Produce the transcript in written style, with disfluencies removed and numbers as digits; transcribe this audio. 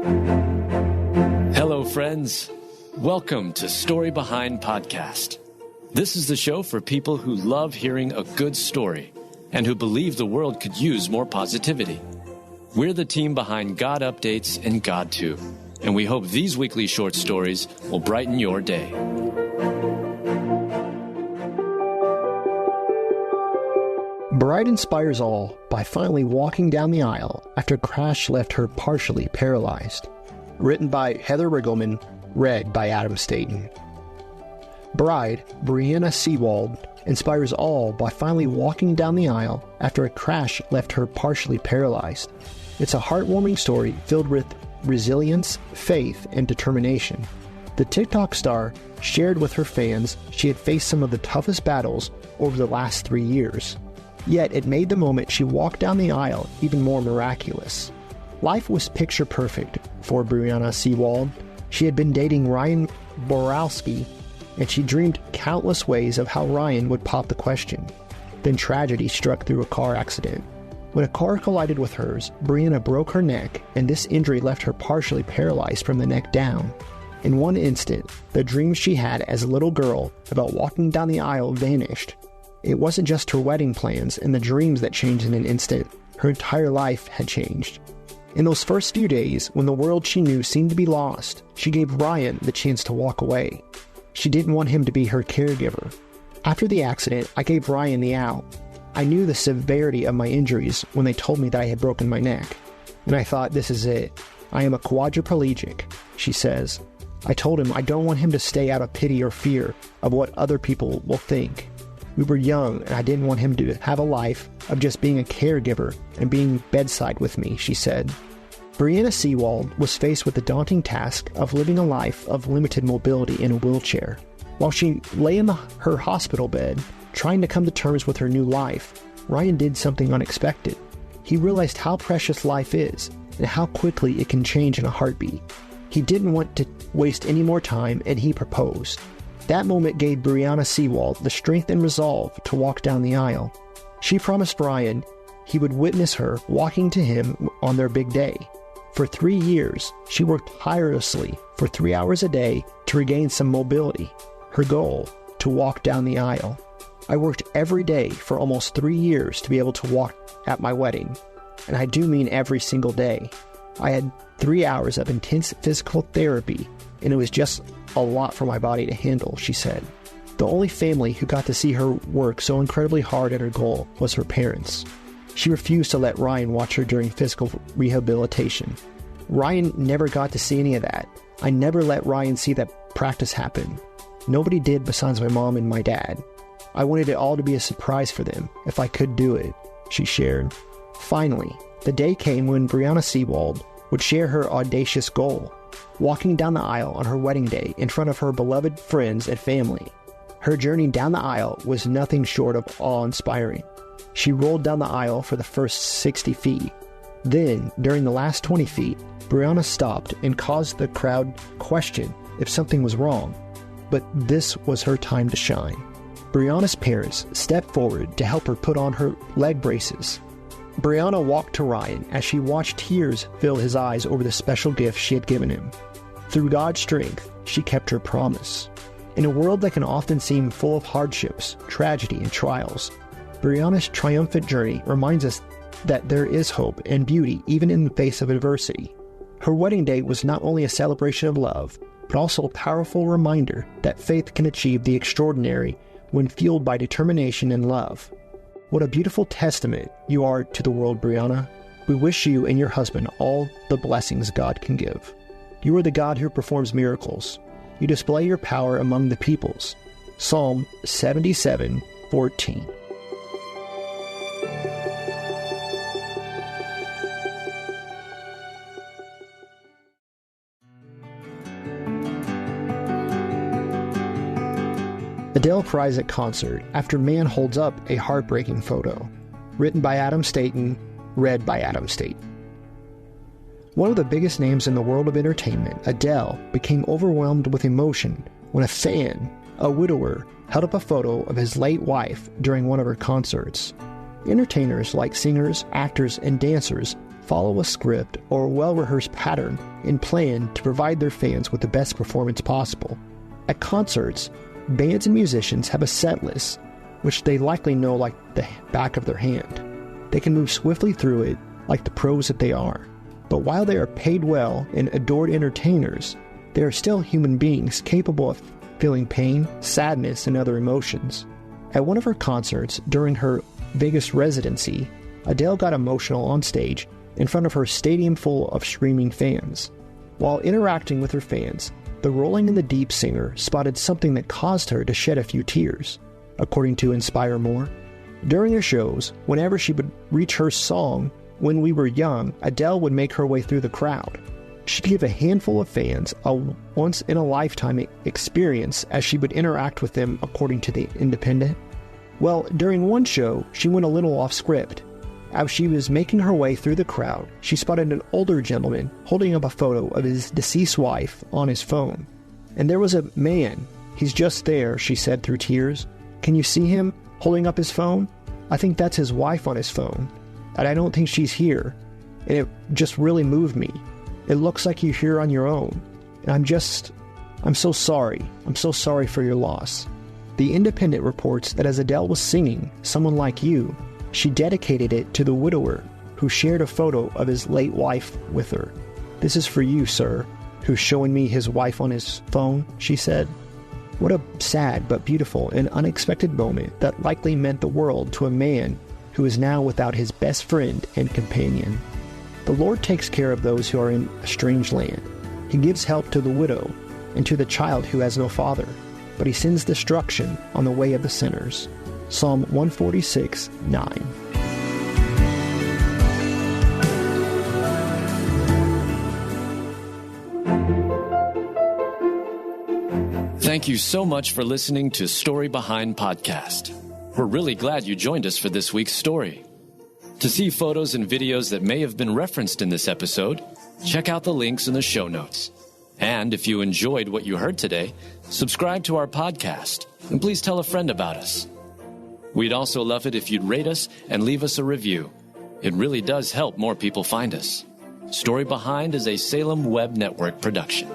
Hello, friends. Welcome to Story Behind Podcast. This is the show for people who love hearing a good story and who believe the world could use more positivity. We're the team behind GodUpdates and God2, and we hope these weekly short stories will brighten your day. Bride inspires all by finally walking down the aisle after a crash left her partially paralyzed. Written by Heather Riggleman, read by Adam Staten. Bride, Brianna Seewald, inspires all by finally walking down the aisle after a crash left her partially paralyzed. It's a heartwarming story filled with resilience, faith, and determination. The TikTok star shared with her fans she had faced some of the toughest battles over the last 3 years. Yet it made the moment she walked down the aisle even more miraculous. Life was picture perfect for Brianna Seewald. She had been dating Ryan Borowski, and she dreamed countless ways of how Ryan would pop the question. Then tragedy struck through a car accident. When a car collided with hers, Brianna broke her neck, and this injury left her partially paralyzed from the neck down. In one instant, the dreams she had as a little girl about walking down the aisle vanished. It wasn't just her wedding plans and the dreams that changed in an instant. Her entire life had changed. In those first few days, when the world she knew seemed to be lost, she gave Ryan the chance to walk away. She didn't want him to be her caregiver. After the accident, I gave Ryan the out. I knew the severity of my injuries when they told me that I had broken my neck. And I thought, this is it. I am a quadriplegic, she says. I told him I don't want him to stay out of pity or fear of what other people will think. We were young, and I didn't want him to have a life of just being a caregiver and being bedside with me, she said. Brianna Seewald was faced with the daunting task of living a life of limited mobility in a wheelchair. While she lay in her hospital bed, trying to come to terms with her new life, Ryan did something unexpected. He realized how precious life is and how quickly it can change in a heartbeat. He didn't want to waste any more time, and he proposed. That moment gave Brianna Seewald the strength and resolve to walk down the aisle. She promised Ryan he would witness her walking to him on their big day. For 3 years, she worked tirelessly for 3 hours a day to regain some mobility. Her goal, to walk down the aisle. I worked every day for almost 3 years to be able to walk at my wedding. And I do mean every single day. I had 3 hours of intense physical therapy, and it was just a lot for my body to handle, she said. The only family who got to see her work so incredibly hard at her goal was her parents. She refused to let Ryan watch her during physical rehabilitation. Ryan never got to see any of that. I never let Ryan see that practice happen. Nobody did besides my mom and my dad. I wanted it all to be a surprise for them, if I could do it, she shared. Finally, the day came when Brianna Seewald would share her audacious goal, walking down the aisle on her wedding day in front of her beloved friends and family. Her journey down the aisle was nothing short of awe-inspiring. She rolled down the aisle for the first 60 feet. Then, during the last 20 feet, Brianna stopped and caused the crowd question if something was wrong. But this was her time to shine. Brianna's parents stepped forward to help her put on her leg braces. Brianna walked to Ryan as she watched tears fill his eyes over the special gift she had given him. Through God's strength, she kept her promise. In a world that can often seem full of hardships, tragedy, and trials, Brianna's triumphant journey reminds us that there is hope and beauty even in the face of adversity. Her wedding day was not only a celebration of love, but also a powerful reminder that faith can achieve the extraordinary when fueled by determination and love. What a beautiful testament you are to the world, Brianna. We wish you and your husband all the blessings God can give. You are the God who performs miracles. You display your power among the peoples. Psalm 77:14. Adele cries at concert after man holds up a heartbreaking photo. Written by Adam Staten, read by Adam Staten. One of the biggest names in the world of entertainment, Adele became overwhelmed with emotion when a fan, a widower, held up a photo of his late wife during one of her concerts. Entertainers like singers, actors, and dancers follow a script or a well-rehearsed pattern and plan to provide their fans with the best performance possible. At concerts, bands and musicians have a set list, which they likely know like the back of their hand. They can move swiftly through it like the pros that they are. But while they are paid well and adored entertainers, they are still human beings capable of feeling pain, sadness, and other emotions. At one of her concerts during her Vegas residency, Adele got emotional on stage in front of her stadium full of screaming fans. While interacting with her fans, the Rolling in the Deep singer spotted something that caused her to shed a few tears. According to Inspire More, during her shows, whenever she would reach her song, When We Were Young, Adele would make her way through the crowd. She'd give a handful of fans a once-in-a-lifetime experience as she would interact with them, according to The Independent. Well, during one show, she went a little off script. As she was making her way through the crowd, she spotted an older gentleman holding up a photo of his deceased wife on his phone. And there was a man. He's just there, she said through tears. Can you see him holding up his phone? I think that's his wife on his phone. And I don't think she's here. And it just really moved me. It looks like you're here on your own. And I'm so sorry. I'm so sorry for your loss. The Independent reports that as Adele was singing Someone Like You, she dedicated it to the widower who shared a photo of his late wife with her. This is for you, sir, who's showing me his wife on his phone, she said. What a sad but beautiful and unexpected moment that likely meant the world to a man who is now without his best friend and companion. The Lord takes care of those who are in a strange land. He gives help to the widow and to the child who has no father, but he sends destruction on the way of the sinners. Psalm 146:9. Thank you so much for listening to Story Behind Podcast. We're really glad you joined us for this week's story. To see photos and videos that may have been referenced in this episode, check out the links in the show notes. And if you enjoyed what you heard today, subscribe to our podcast, and please tell a friend about us. We'd also love it if you'd rate us and leave us a review. It really does help more people find us. Story Behind is a Salem Web Network production.